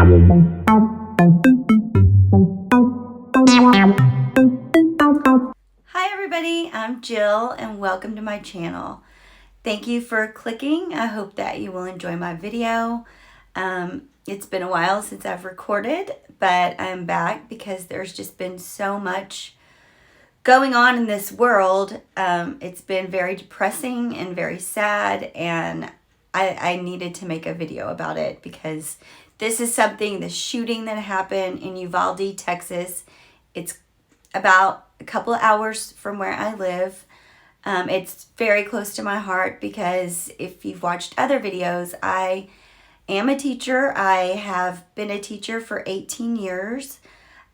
Hi everybody, I'm Jill and welcome to my channel. Thank you for clicking. I hope that you will enjoy my video. It's been a while since I've recorded, but I'm back because there's just been so much going on in this world. It's been very depressing and very sad, and I needed to make a video about it because this is something, the shooting that happened in Uvalde, Texas. It's about a couple of hours from where I live. It's very close to my heart because if you've watched other videos, I am a teacher. I have been a teacher for 18 years.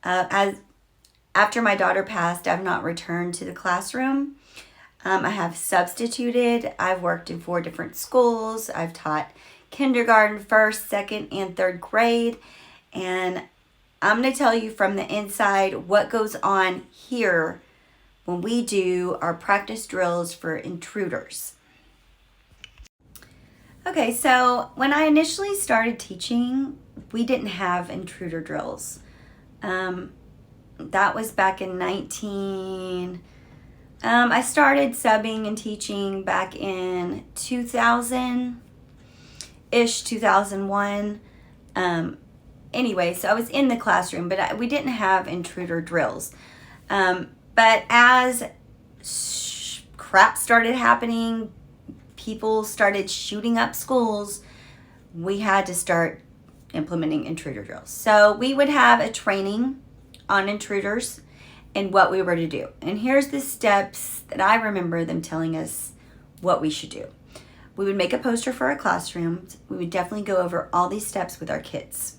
After my daughter passed, I've not returned to the classroom. I have substituted. I've worked in 4 different schools. I've taught kindergarten, 1st, 2nd, and 3rd grade. And I'm going to tell you from the inside what goes on here when we do our practice drills for intruders. Okay, so when I initially started teaching, we didn't have intruder drills. That was back in I started subbing and teaching back in 2000-ish, 2001. Anyway, so I was in the classroom, but we didn't have intruder drills. But as crap started happening, people started shooting up schools, we had to start implementing intruder drills. So we would have a training on intruders and what we were to do. And here's the steps that I remember them telling us what we should do. We would make a poster for our classrooms. We would definitely go over all these steps with our kids.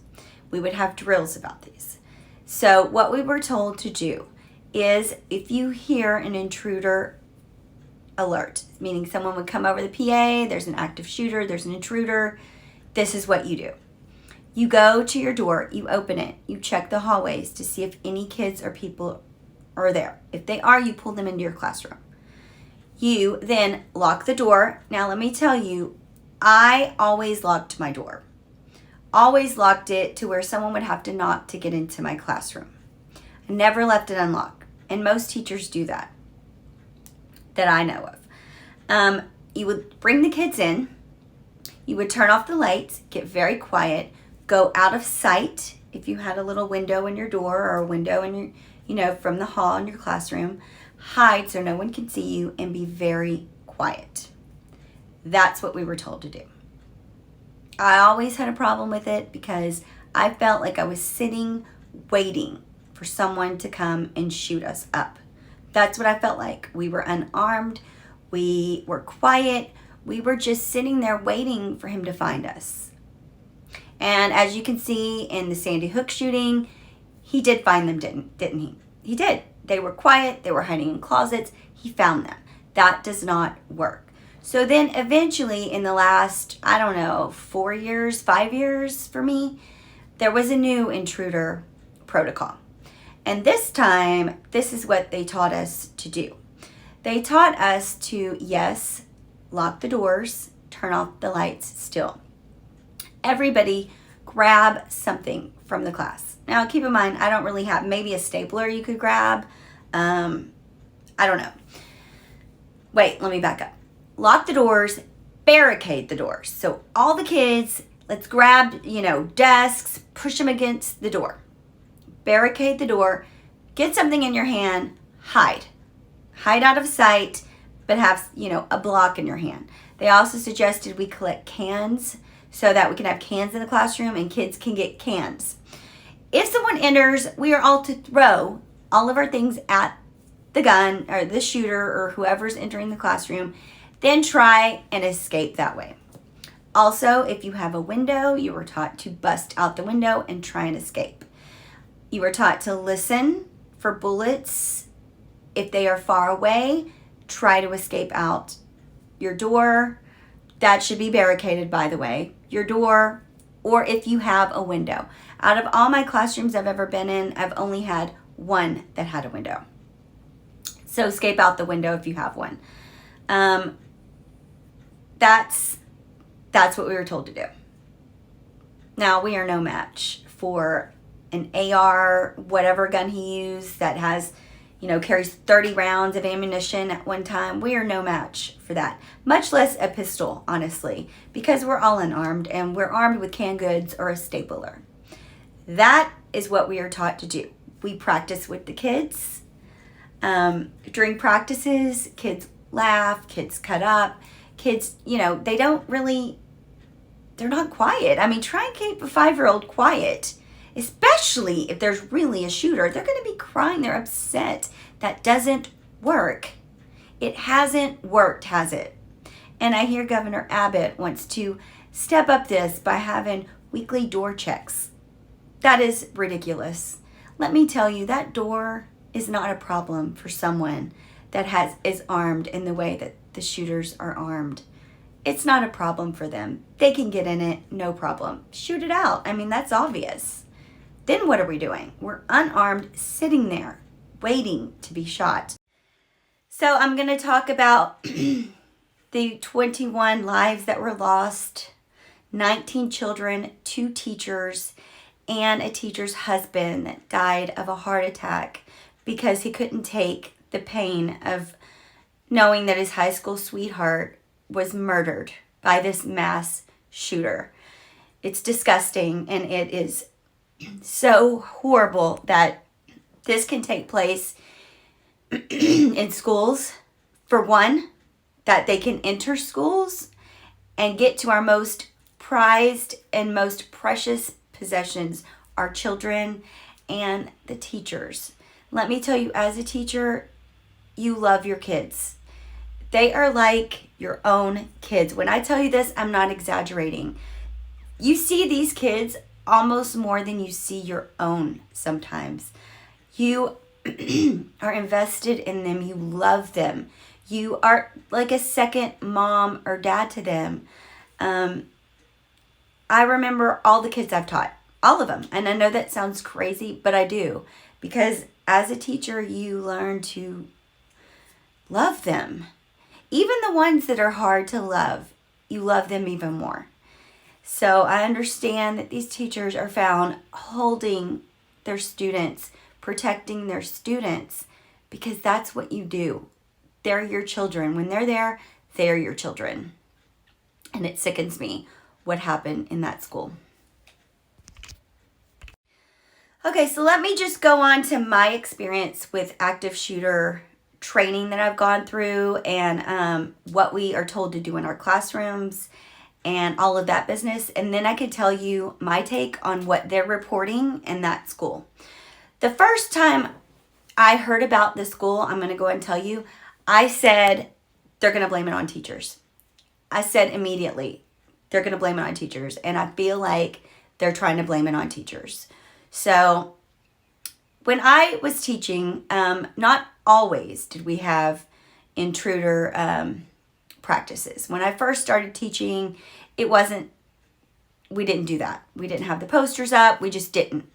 We would have drills about these. So what we were told to do is if you hear an intruder alert, meaning someone would come over the PA, there's an active shooter, there's an intruder, this is what you do. You go to your door, you open it, you check the hallways to see if any kids or people are there. If they are, you pull them into your classroom. You then lock the door. Now let me tell you, I always locked my door. Always locked it to where someone would have to knock to get into my classroom. I never left it unlocked, and most teachers do that I know of. You would bring the kids in, you would turn off the lights, get very quiet, go out of sight if you had a little window in your door or a window in your, from the hall in your classroom, hide so no one can see you and be very quiet. That's what we were told to do. I always had a problem with it because I felt like I was sitting, waiting for someone to come and shoot us up. That's what I felt like. We were unarmed. We were quiet. We were just sitting there waiting for him to find us. And as you can see in the Sandy Hook shooting, he did find them, didn't he? He did. They were quiet. They were hiding in closets. He found them. That does not work. So then eventually in the last, 4 years, 5 years for me, there was a new intruder protocol. And this time, this is what they taught us to do. They taught us to, yes, lock the doors, turn off the lights still. Everybody grab something from the class. Now keep in mind, I don't really have, maybe a stapler you could grab. I don't know. Wait, let me back up. Lock the doors, barricade the doors. So all the kids, let's grab, desks, push them against the door. Barricade the door, get something in your hand, hide. Hide out of sight, but have, a block in your hand. They also suggested we collect cans so that we can have cans in the classroom and kids can get cans. If someone enters, we are all to throw all of our things at the gun or the shooter or whoever's entering the classroom, then try and escape that way. Also, if you have a window, you were taught to bust out the window and try and escape. You were taught to listen for bullets. If they are far away, try to escape out your door. That should be barricaded, by the way. Your door, or if you have a window. Out of all my classrooms I've ever been in, I've only had one that had a window. So escape out the window if you have one. That's what we were told to do. Now, we are no match for an AR, whatever gun he used that has, carries 30 rounds of ammunition at one time. We are no match for that, much less a pistol, honestly, because we're all unarmed and we're armed with canned goods or a stapler. That is what we are taught to do. We practice with the kids. During practices, kids laugh, kids cut up, kids, they're not quiet. I mean, try and keep a 5-year-old quiet, especially if there's really a shooter. They're going to be crying. They're upset. That doesn't work. It hasn't worked, has it? And I hear Governor Abbott wants to step up this by having weekly door checks. That is ridiculous. Let me tell you, that door is not a problem for someone that is armed in the way that the shooters are armed. It's not a problem for them. They can get in it, no problem. Shoot it out. I mean, that's obvious. Then what are we doing? We're unarmed, sitting there, waiting to be shot. So I'm going to talk about the 21 lives that were lost, 19 children, 2 teachers, and a teacher's husband that died of a heart attack because he couldn't take the pain of knowing that his high school sweetheart was murdered by this mass shooter. It's disgusting, and it is so horrible that this can take place in schools. For one, that they can enter schools and get to our most prized and most precious possessions, our children and the teachers. Let me tell you, as a teacher, you love your kids. They are like your own kids. When I tell you this, I'm not exaggerating. You see these kids almost more than you see your own sometimes. You are invested in them. You love them. You are like a second mom or dad to them. I remember all the kids I've taught, all of them. And I know that sounds crazy, but I do. Because as a teacher, you learn to love them. Even the ones that are hard to love, you love them even more. So I understand that these teachers are found holding their students, protecting their students, because that's what you do. They're your children. When they're there, they're your children. And it sickens me what happened in that school. Okay, so let me just go on to my experience with active shooter training that I've gone through and what we are told to do in our classrooms and all of that business. And then I could tell you my take on what they're reporting in that school. The first time I heard about this school, I'm going to go ahead and tell you, I said they're going to blame it on teachers. I said immediately, they're going to blame it on teachers. And I feel like they're trying to blame it on teachers. So when I was teaching, not always did we have intruder practices. When I first started teaching, we didn't do that. We didn't have the posters up. We just didn't.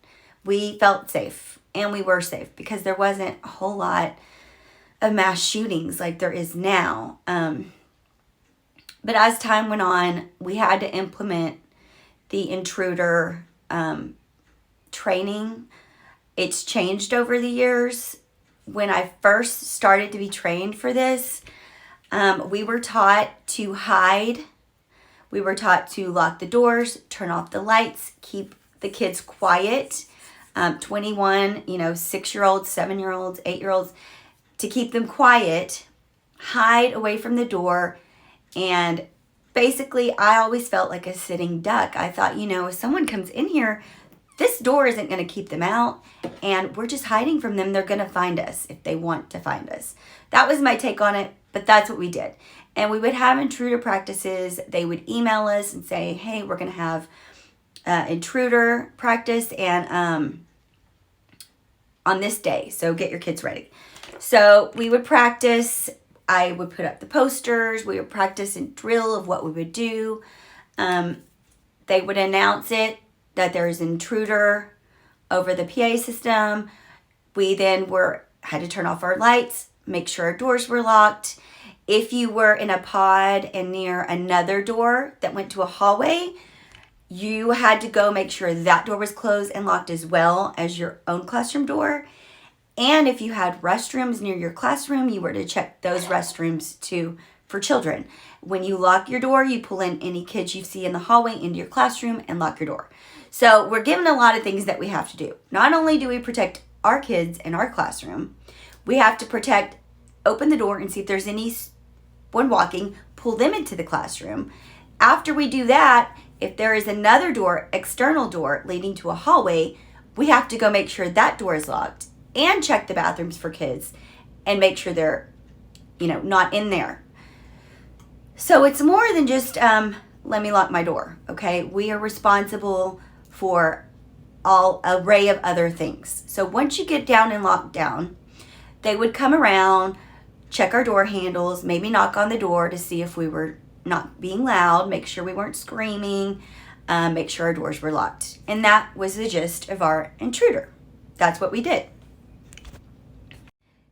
We felt safe, and we were safe because there wasn't a whole lot of mass shootings like there is now. But as time went on, we had to implement the intruder training. It's changed over the years. When I first started to be trained for this, we were taught to hide. We were taught to lock the doors, turn off the lights, keep the kids quiet. 21, 6-year-olds, 7-year-olds, 8-year-olds, to keep them quiet, hide away from the door. And basically, I always felt like a sitting duck. I thought, if someone comes in here, this door isn't going to keep them out, and we're just hiding from them. They're going to find us if they want to find us. That was my take on it, but that's what we did. And we would have intruder practices. They would email us and say, hey, we're going to have intruder practice and on this day, so get your kids ready. So we would practice. I would put up the posters. We would practice and drill of what we would do. They would announce it, that there's an intruder over the PA system. We then had to turn off our lights, make sure our doors were locked. If you were in a pod and near another door that went to a hallway, you had to go make sure that door was closed and locked as well as your own classroom door. And if you had restrooms near your classroom, you were to check those restrooms too for children. When you lock your door, you pull in any kids you see in the hallway into your classroom and lock your door. So we're given a lot of things that we have to do. Not only do we protect our kids in our classroom, we have to open the door and see if there's anyone walking, pull them into the classroom. After we do that, if there is another door, external door leading to a hallway, we have to go make sure that door is locked and check the bathrooms for kids and make sure they're, not in there. So it's more than just, let me lock my door, okay? We are responsible for all array of other things. So once you get down and locked down, they would come around, check our door handles, maybe knock on the door to see if we were not being loud, make sure we weren't screaming, make sure our doors were locked. And that was the gist of our intruder. That's what we did.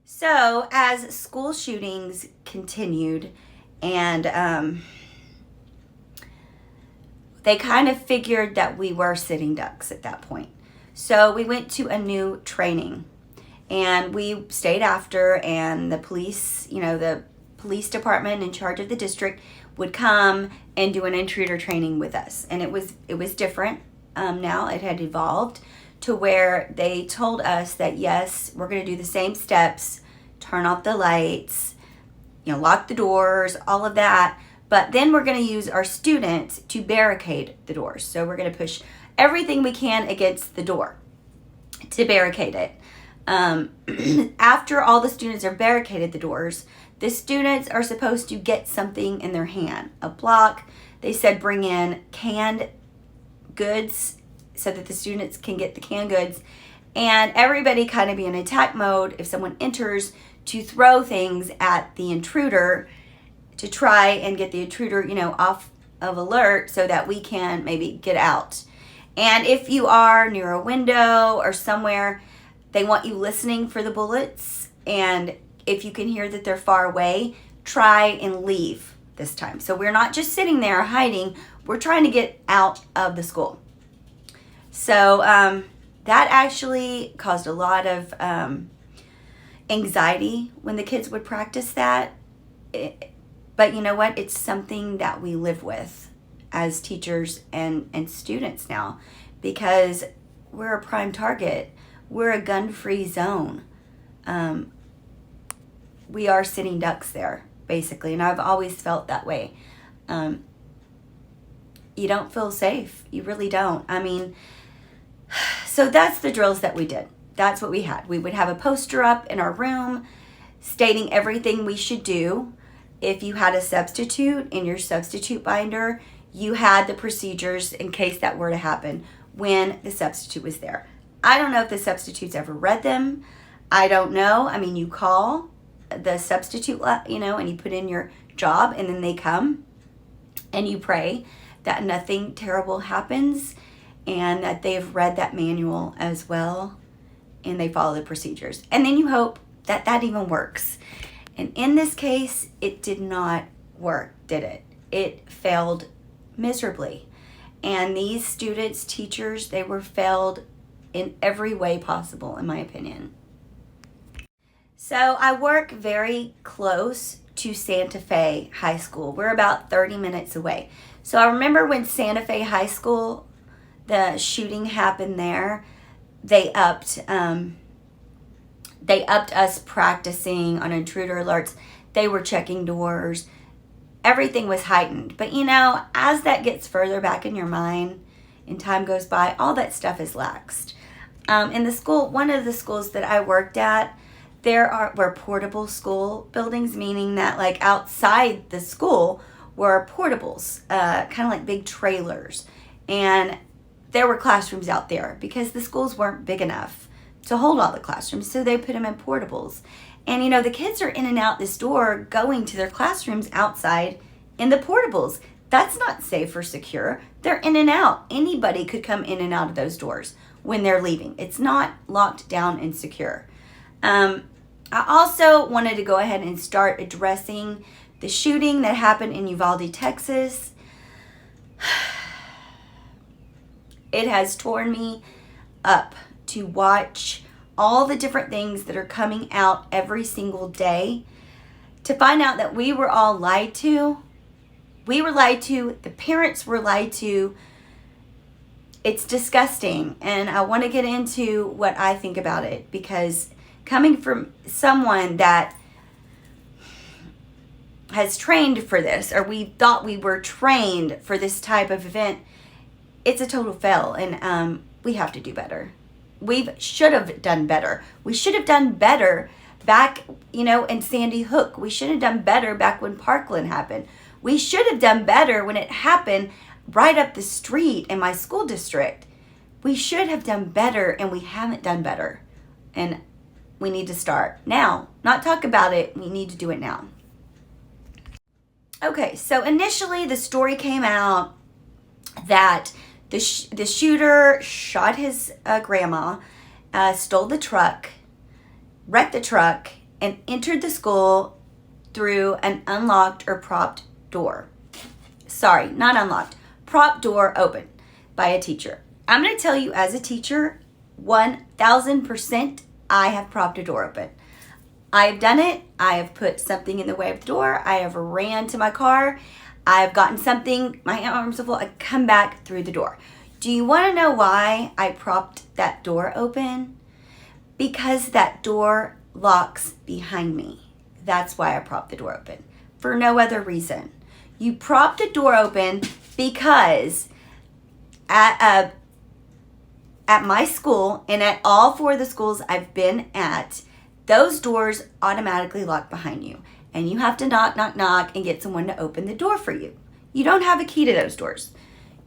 So as school shootings continued, and they kind of figured that we were sitting ducks at that point. So we went to a new training, and we stayed after, and the police, the police department in charge of the district would come and do an intruder training with us. And it was different. Now it had evolved to where they told us that, yes, we're going to do the same steps, turn off the lights, lock the doors, all of that. But then we're going to use our students to barricade the doors. So we're going to push everything we can against the door to barricade it. After all the students are barricaded the doors, the students are supposed to get something in their hand, a block. They said bring in canned goods so that the students can get the canned goods, and everybody kind of be in attack mode if someone enters, to throw things at the intruder to try and get the intruder, off of alert so that we can maybe get out. And if you are near a window or somewhere, they want you listening for the bullets, and if you can hear that they're far away, try and leave this time. So we're not just sitting there hiding, we're trying to get out of the school. So that actually caused a lot of anxiety when the kids would practice that. But you know what? It's something that we live with as teachers and students now, because we're a prime target. We're a gun-free zone. We are sitting ducks there, basically, and I've always felt that way. You don't feel safe. You really don't. So that's the drills that we did. That's what we had. We would have a poster up in our room stating everything we should do. If you had a substitute in your substitute binder, you had the procedures in case that were to happen when the substitute was there. I don't know if the substitutes ever read them. I don't know. You call the substitute, and you put in your job, and then they come and you pray that nothing terrible happens and that they've read that manual as well and they follow the procedures. And then you hope that that even works. And in this case, it did not work, did it? It failed miserably. And these students, teachers, they were failed in every way possible, in my opinion. So I work very close to Santa Fe High School. We're about 30 minutes away. So I remember when Santa Fe High School, the shooting happened there, they upped us practicing on intruder alerts. They were checking doors. Everything was heightened. But as that gets further back in your mind and time goes by, all that stuff is laxed. In the school, one of the schools that I worked at, were portable school buildings, meaning that like outside the school were portables, kind of like big trailers. And there were classrooms out there because the schools weren't big enough to hold all the classrooms, so they put them in portables. And the kids are in and out this door going to their classrooms outside in the portables. That's not safe or secure. They're in and out. Anybody could come in and out of those doors when they're leaving. It's not locked down and secure. I also wanted to go ahead and start addressing the shooting that happened in Uvalde, Texas. It has torn me up to watch all the different things that are coming out every single day, to find out that we were all lied to. We were lied to. The parents were lied to. It's disgusting. And I want to get into what I think about it, because coming from someone that has trained for this, or we thought we were trained for this type of event, it's a total fail. And we have to do better. We should have done better. We should have done better back, in Sandy Hook. We should have done better back when Parkland happened. We should have done better when it happened right up the street in my school district. We should have done better, and we haven't done better. And we need to start now. Not talk about it. We need to do it now. Okay, so initially the story came out that the shooter shot his grandma, stole the truck, wrecked the truck, and entered the school through an unlocked or propped door. Sorry, not unlocked. Propped door open by a teacher. I'm going to tell you, as a teacher, 1,000% I have propped a door open. I have done it. I have put something in the way of the door. I have ran to my car. I've gotten something, my arms are full. I come back through the door. Do you want to know why I propped that door open? Because that door locks behind me. That's why I propped the door open. For no other reason. You prop the door open because at my school, and at all 4 of the schools I've been at, those doors automatically lock behind you. And you have to knock, knock, knock, and get someone to open the door for you. You don't have a key to those doors.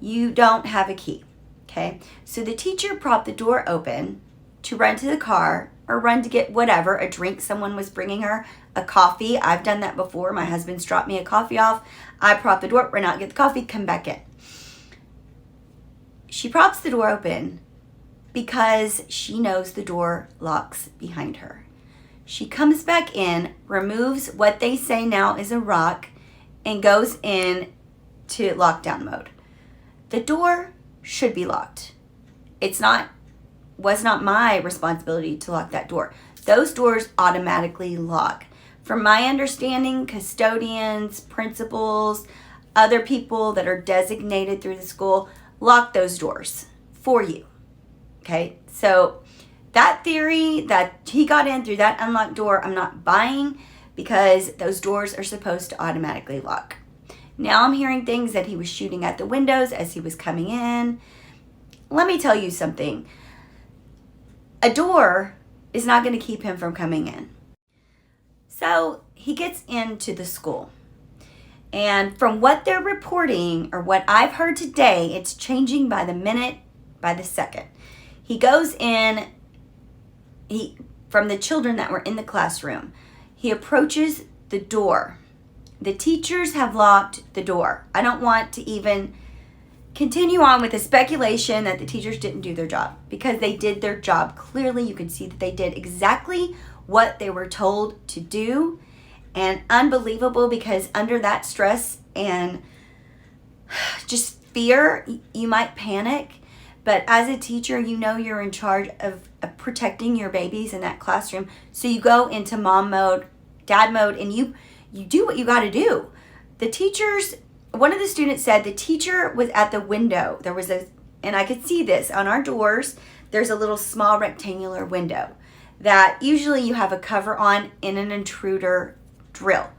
You don't have a key, okay? So the teacher propped the door open to run to the car, or run to get whatever, a drink someone was bringing her, a coffee. I've done that before. My husband's dropped me a coffee off. I prop the door, run out, get the coffee, come back in. She props the door open because she knows the door locks behind her. She comes back in, removes what they say now is a rock, and goes in to lockdown mode. The door should be locked. Was not my responsibility to lock that door. Those doors automatically lock. From my understanding, custodians, principals, other people that are designated through the school lock those doors for you. Okay, so that theory that he got in through that unlocked door, I'm not buying, because those doors are supposed to automatically lock. Now I'm hearing things that he was shooting at the windows as he was coming in. Let me tell you something. A door is not going to keep him from coming in. So he gets into the school. And from what they're reporting, or what I've heard today, it's changing by the minute, by the second. He goes in, from the children that were in the classroom, he approaches the door. The teachers have locked the door. I don't want to even continue on with the speculation that the teachers didn't do their job, because they did their job. Clearly, you can see that they did exactly what they were told to do. And unbelievable, because under that stress and just fear, you might panic. But as a teacher, you're in charge of protecting your babies in that classroom. So you go into mom mode, dad mode, and you do what you got to do. The teachers, one of the students said the teacher was at the window. There was and I could see this on our doors, there's a little small rectangular window that usually you have a cover on in an intruder drill.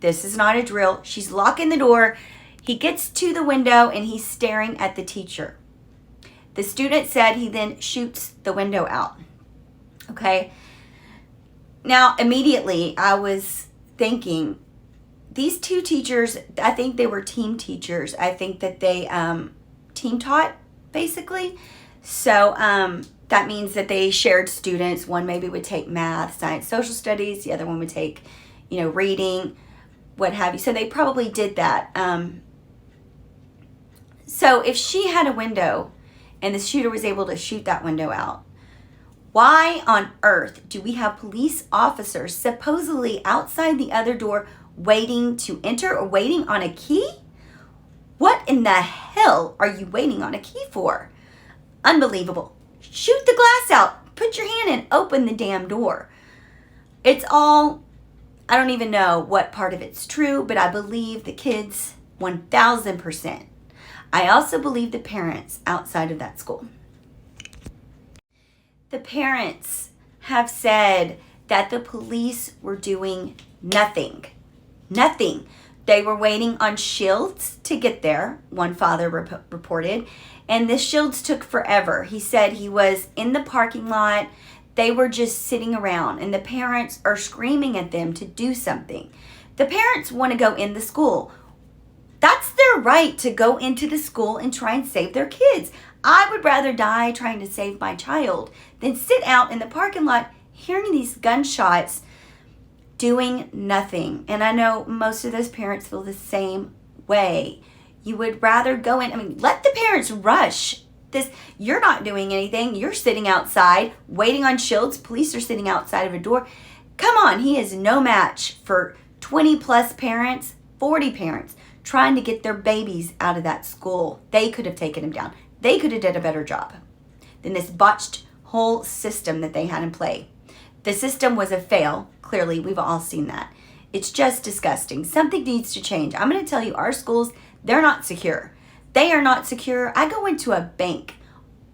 This is not a drill. She's locking the door. He gets to the window and he's staring at the teacher. The student said he then shoots the window out. Okay. Now, immediately I was thinking, these 2 teachers, I think they were team teachers. I think that they team taught, basically. So that means that they shared students. One maybe would take math, science, social studies. The other one would take, reading, what have you. So they probably did that. So if she had a window and the shooter was able to shoot that window out, why on earth do we have police officers supposedly outside the other door waiting to enter, or waiting on a key? What in the hell are you waiting on a key for? Unbelievable. Shoot the glass out. Put your hand in. Open the damn door. It's all, I don't even know what part of it's true, but I believe the kids 1,000%. I also believe the parents outside of that school. The parents have said that the police were doing nothing. Nothing. They were waiting on shields to get there, one father reported, and the shields took forever. He said he was in the parking lot. They were just sitting around, and the parents are screaming at them to do something. The parents want to go in the school. That's their right to go into the school and try and save their kids. I would rather die trying to save my child than sit out in the parking lot hearing these gunshots doing nothing. And I know most of those parents feel the same way. You would rather go in, let the parents rush this. You're not doing anything. You're sitting outside waiting on shields. Police are sitting outside of a door. Come on, he is no match for 20 plus parents, 40 parents trying to get their babies out of that school. They could have taken him down. They could have done a better job than this botched whole system that they had in play. The system was a fail. Clearly, we've all seen that. It's just disgusting. Something needs to change. I'm going to tell you, our schools, they're not secure. They are not secure. I go into a bank.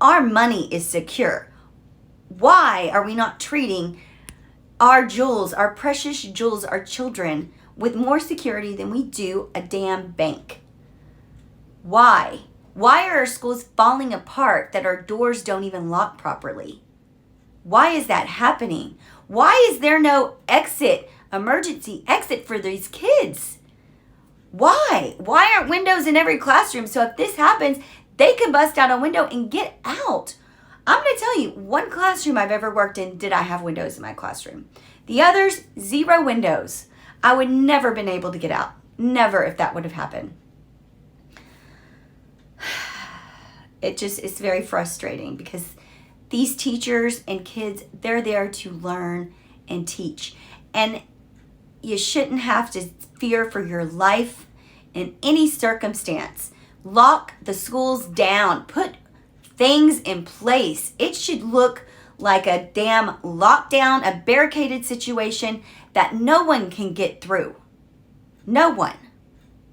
Our money is secure. Why are we not treating our jewels, our precious jewels, our children, with more security than we do a damn bank? Why? Why are our schools falling apart that our doors don't even lock properly? Why is that happening? Why is there no emergency exit for these kids? Why? Why aren't windows in every classroom so if this happens, they can bust out a window and get out? I'm going to tell you, one classroom I've ever worked in, did I have windows in my classroom? The others, 0 windows. I would never been able to get out. Never if that would have happened. It's very frustrating because these teachers and kids, they're there to learn and teach. And you shouldn't have to fear for your life in any circumstance. Lock the schools down. Put things in place. It should look like a damn lockdown, a barricaded situation that no one can get through. No one.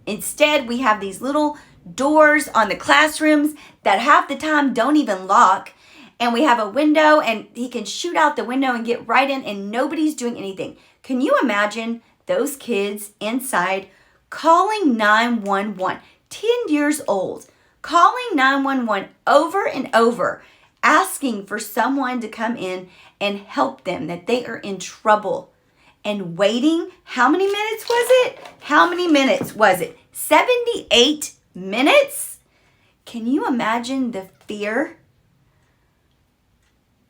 Instead, we have these little doors on the classrooms that half the time don't even lock. And we have a window and he can shoot out the window and get right in and nobody's doing anything. Can you imagine those kids inside calling 911, 10 years old, calling 911 over and over, asking for someone to come in and help them, that they are in trouble, and waiting? How many minutes was it? How many minutes was it? 78 minutes? Can you imagine the fear?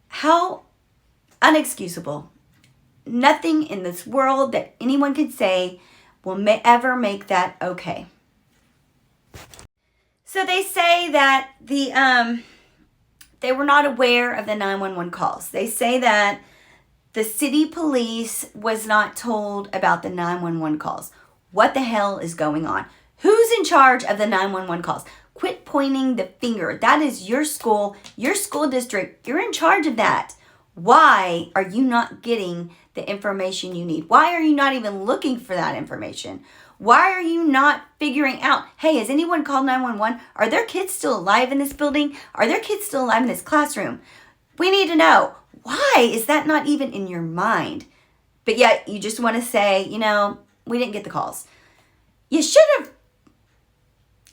How unexcusable. Nothing in this world that anyone could say will ever make that okay. So they say that they were not aware of the 911 calls. They say that the city police was not told about the 911 calls. What the hell is going on? Who's in charge of the 911 calls? Quit pointing the finger. That is your school district. You're in charge of that. Why are you not getting the information you need? Why are you not even looking for that information? Why are you not figuring out, hey, has anyone called 911? Are there kids still alive in this building? Are there kids still alive in this classroom? We need to know. Why is that not even in your mind? But yet you just want to say, we didn't get the calls. You should have.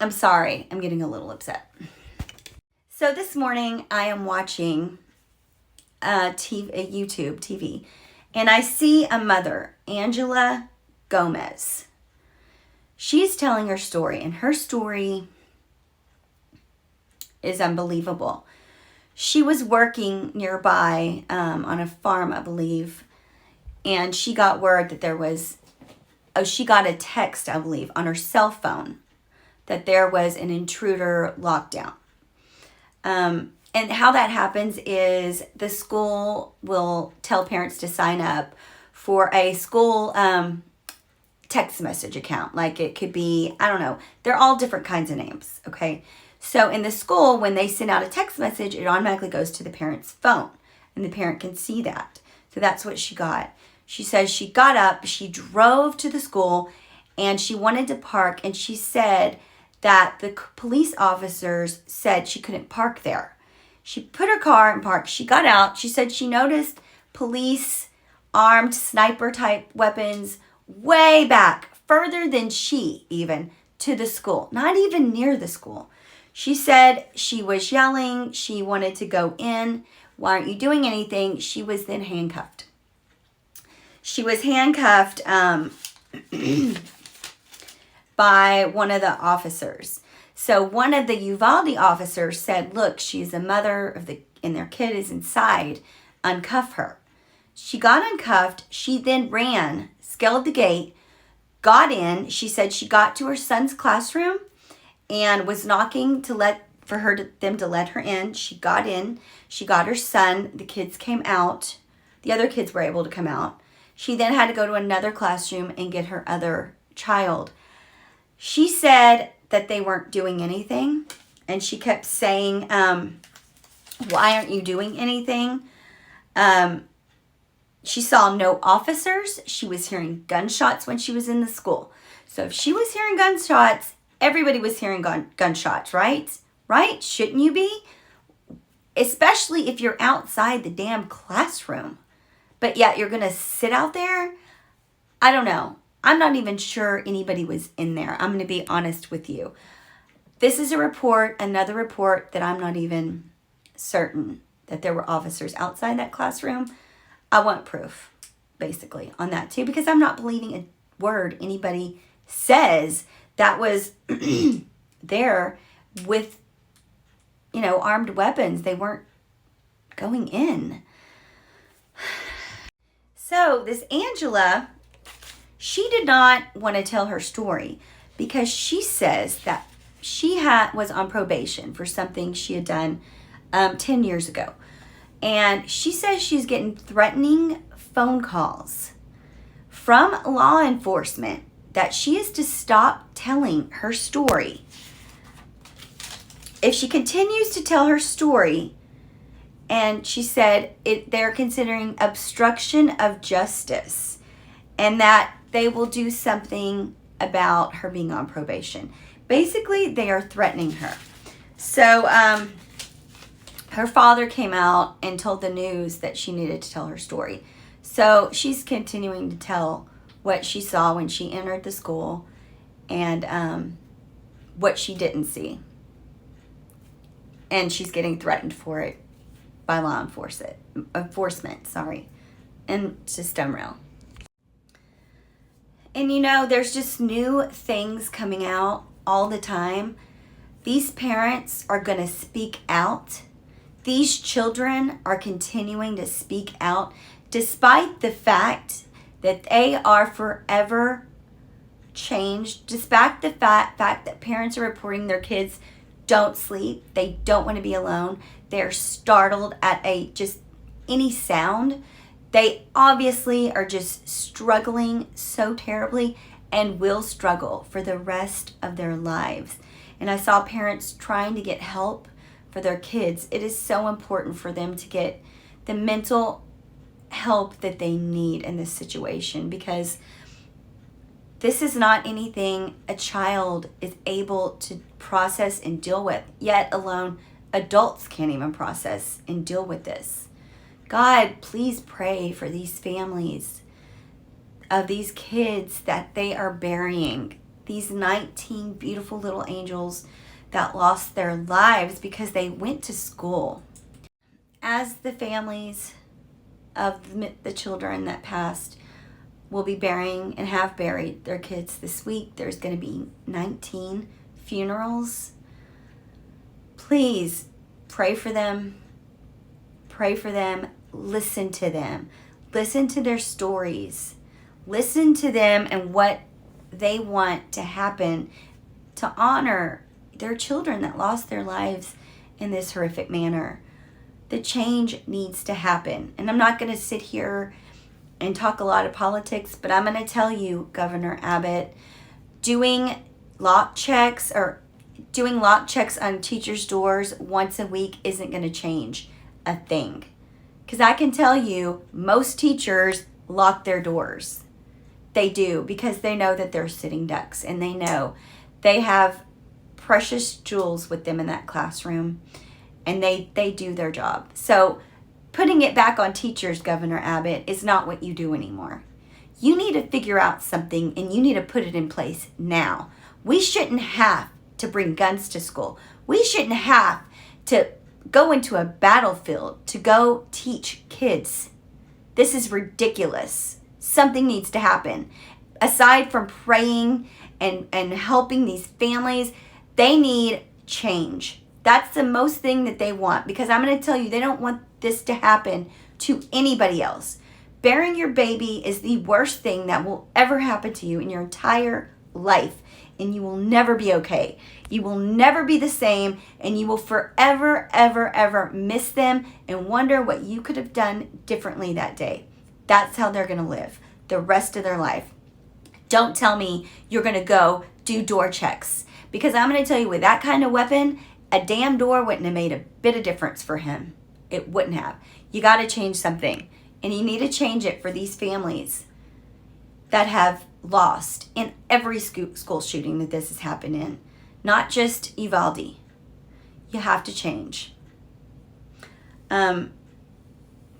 I'm sorry. I'm getting a little upset. So this morning I am watching YouTube TV, and I see a mother, Angela Gomez. She's telling her story, and her story is unbelievable. She was working nearby on a farm, I believe, and she got word that she got a text, I believe, on her cell phone that there was an intruder lockdown. And how that happens is the school will tell parents to sign up for a school text message account. Like it could be, I don't know, they're all different kinds of names, okay? So in the school, when they send out a text message, it automatically goes to the parent's phone, and the parent can see that. So that's what she got. She says she got up, she drove to the school, and she wanted to park, and she said that the police officers said she couldn't park there. She put her car in park. She got out. She said she noticed police armed sniper type weapons way back, further than she even, to the school, not even near the school. She said she was yelling. She wanted to go in. Why aren't you doing anything? She was then handcuffed. She was handcuffed by one of the officers. So one of the Uvalde officers said, look, she's a mother and their kid is inside. Uncuff her. She got uncuffed. She then ran, scaled the gate, got in. She said she got to her son's classroom and was knocking them to let her in. She got in. She got her son. The kids came out. The other kids were able to come out. She then had to go to another classroom and get her other child. She said that they weren't doing anything, and she kept saying, why aren't you doing anything? She saw no officers. She was hearing gunshots when she was in the school. So if she was hearing gunshots, everybody was hearing gunshots, right? Right? Shouldn't you be? Especially if you're outside the damn classroom. But yet you're going to sit out there? I don't know. I'm not even sure anybody was in there. I'm going to be honest with you. This is a report, another report, that I'm not even certain that there were officers outside that classroom. I want proof, basically, on that too, because I'm not believing a word anybody says that was there with, armed weapons. They weren't going in. So this Angela, she did not want to tell her story because she says that she was on probation for something she had done 10 years ago. And she says she's getting threatening phone calls from law enforcement that she is to stop telling her story. If she continues to tell her story, and she said they're considering obstruction of justice and that they will do something about her being on probation. Basically, they are threatening her. So her father came out and told the news that she needed to tell her story. So she's continuing to tell what she saw when she entered the school and what she didn't see. And she's getting threatened for it by law enforcement, and system real. And there's just new things coming out all the time. These parents are going to speak out. These children are continuing to speak out despite the fact that they are forever changed, despite the fact that parents are reporting their kids don't sleep, they don't want to be alone, they're startled at just any sound. They obviously are just struggling so terribly and will struggle for the rest of their lives. And I saw parents trying to get help for their kids. It is so important for them to get the mental help that they need in this situation, because this is not anything a child is able to process and deal with, yet alone adults can't even process and deal with this. God, please pray for these families of these kids that they are burying, these 19 beautiful little angels that lost their lives because they went to school. As the families of the children that passed will be burying and have buried their kids this week, there's going to be 19 funerals. Please pray for them. Pray for them. Listen to them. Listen to their stories. Listen to them and what they want to happen to honor their children that lost their lives in this horrific manner. The change needs to happen. And I'm not going to sit here and talk a lot of politics, but I'm going to tell you, Governor Abbott, doing lock checks or doing lock checks on teachers' doors once a week isn't going to change a thing. Because I can tell you, most teachers lock their doors. They do, because they know that they're sitting ducks, and they know they have precious jewels with them in that classroom, and they do their job. So putting it back on teachers, Governor Abbott, is not what you do anymore. You need to figure out something, and you need to put it in place now. We shouldn't have to bring guns to school. We shouldn't have to go into a battlefield to go teach kids. This is ridiculous. Something needs to happen. Aside from praying and helping these families, they need change. That's the most thing that they want, because I'm going to tell you, they don't want this to happen to anybody else. Bearing your baby is the worst thing that will ever happen to you in your entire life, and you will never be okay. You will never be the same, and you will forever, ever, ever miss them and wonder what you could have done differently that day. That's how they're going to live the rest of their life. Don't tell me you're going to go do door checks, because I'm going to tell you, with that kind of weapon, a damn door wouldn't have made a bit of difference for him. It wouldn't have. You got to change something, and you need to change it for these families that have lost in every school shooting that this has happened in, not just Uvalde. You have to change.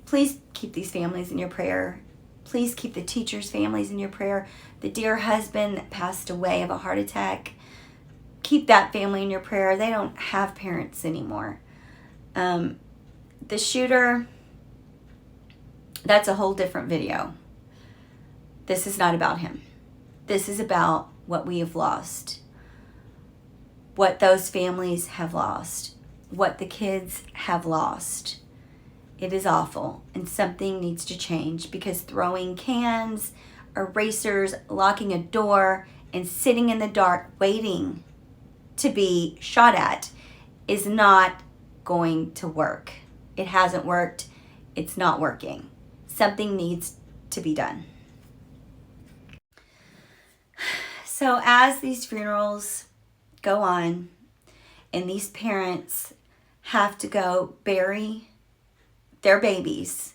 Please keep these families in your prayer. Please keep the teachers' families in your prayer. The dear husband that passed away of a heart attack, keep that family in your prayer. They don't have parents anymore. The shooter, that's a whole different video. This is not about him. This is about what we have lost, what those families have lost, what the kids have lost. It is awful, and something needs to change, because throwing cans, erasers, locking a door, and sitting in the dark waiting to be shot at is not going to work. It hasn't worked. It's not working. Something needs to be done. So as these funerals go on, and these parents have to go bury their babies,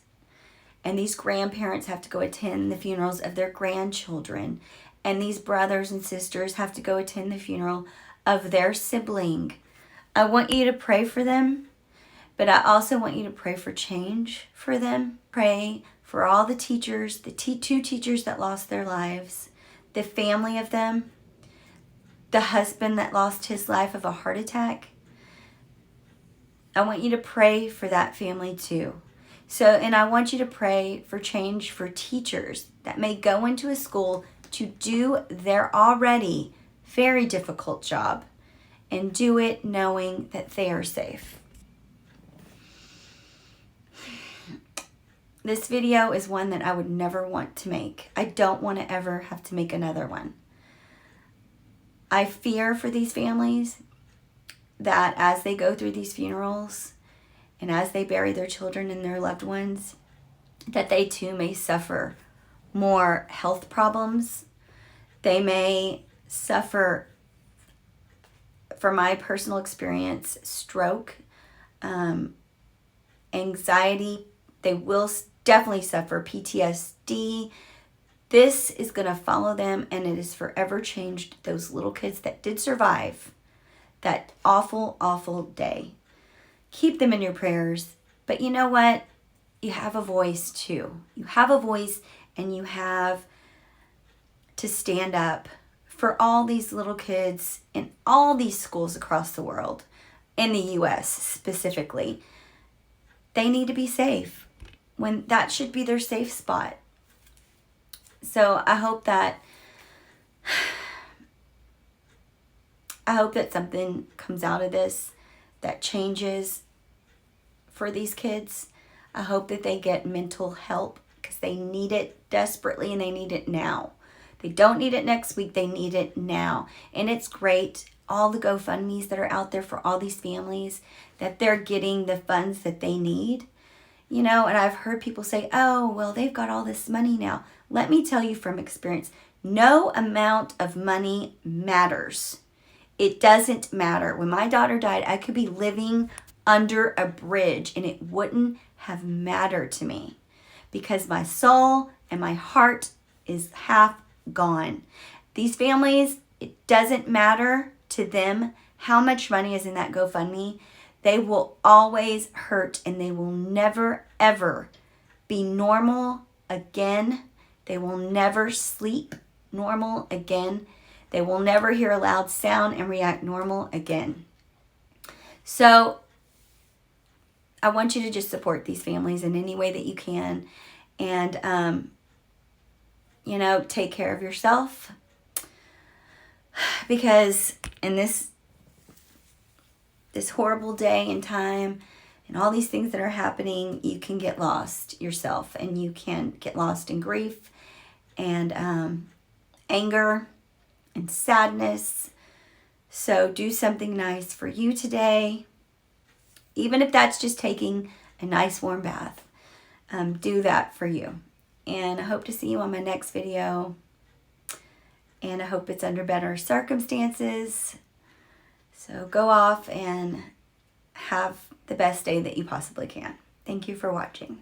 and these grandparents have to go attend the funerals of their grandchildren, and these brothers and sisters have to go attend the funeral of their sibling, I want you to pray for them, but I also want you to pray for change for them. Pray for all the teachers, the two teachers that lost their lives, the family of them, the husband that lost his life of a heart attack. I want you to pray for that family too. And I want you to pray for change for teachers that may go into a school to do their already very difficult job, and do it knowing that they are safe. This video is one that I would never want to make. I don't want to ever have to make another one. I fear for these families that as they go through these funerals and as they bury their children and their loved ones, that they too may suffer more health problems. They may suffer, from my personal experience, stroke, anxiety. They will definitely suffer PTSD. This is going to follow them, and it has forever changed those little kids that did survive that awful, awful day. Keep them in your prayers. But you know what? You have a voice too. You have a voice, and you have to stand up for all these little kids in all these schools across the world, in the U.S. specifically. They need to be safe, when that should be their safe spot. So I hope that something comes out of this that changes for these kids. I hope that they get mental help, because they need it desperately, and they need it now. They don't need it next week. They need it now. And it's great, all the GoFundMes that are out there for all these families, that they're getting the funds that they need. You know, and I've heard people say, oh, well, they've got all this money now. Let me tell you from experience, no amount of money matters It doesn't matter. When my daughter died, I could be living under a bridge and it wouldn't have mattered to me because my soul and my heart is half gone. These families, it doesn't matter to them how much money is in that GoFundMe. They will always hurt and they will never, ever be normal again. They will never sleep normal again. They will never hear a loud sound and react normal again. So I want you to just support these families in any way that you can. And, take care of yourself. Because in this horrible day and time and all these things that are happening, you can get lost yourself. And you can get lost in grief and anger and sadness. So do something nice for you today. Even if that's just taking a nice warm bath. Do that for you. And I hope to see you on my next video. And I hope it's under better circumstances. So go off and have the best day that you possibly can. Thank you for watching.